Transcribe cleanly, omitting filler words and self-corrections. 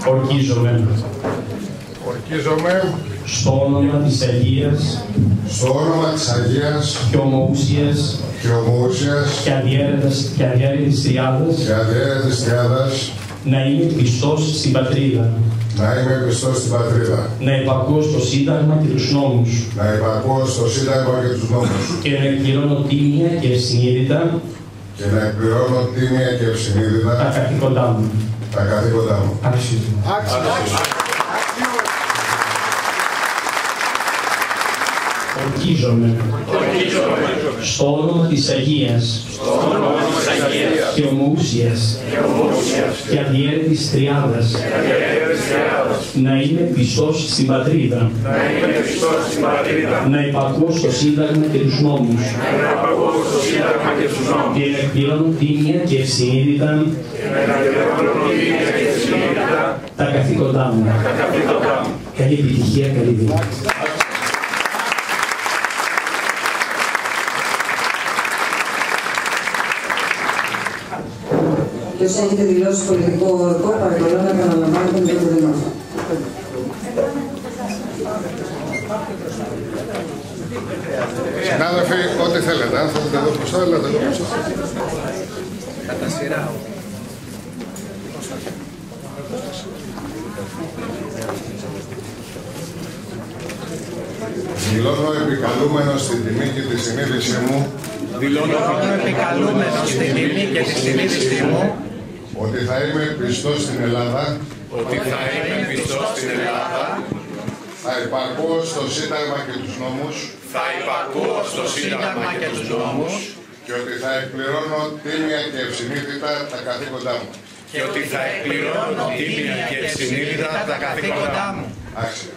Ορκίζομαι στο όνομα της Αγίας και ομοούσιας και αδιέρετης Τριάδας να είμαι πιστός στην πατρίδα. Να υπακούω στο Σύνταγμα και τους νόμους. Και να εκπληρώνω τίμια και ευσυνείδητα τα καθήκοντά μου. Αξίζουν. Ορκίζομαι στο όνομα της Αγίας και ομοούσιας και αδιέρετης Τριάδας να είμαι πιστός στην πατρίδα. Να υπακούω στο Σύνταγμα και τους νόμους. Και να εκπληρώνω τίμια και ευσυνείδητα τα καθήκοντά μου. Καλή επιτυχία, καλή δύναμη. Ποιος έχετε δηλώσει πολιτικό ορκό, παρακαλώ να επαναλαμβάνετε με το βήμα. Συνάδελφοι, ό,τι θέλετε. Αν θέλετε εδώ μπροστά, έλατε εδώ μπροστά. Κατά σειρά. Δηλώνω επικαλούμενος στην τιμή και τη συνείδησή μου ότι θα είμαι πιστός στην Ελλάδα, θα υπακούω στο Σύνταγμα και τους νόμους, και ότι θα εκπληρώνω τίμια και ευσυνείδητα τα καθήκοντά μου. Άξια.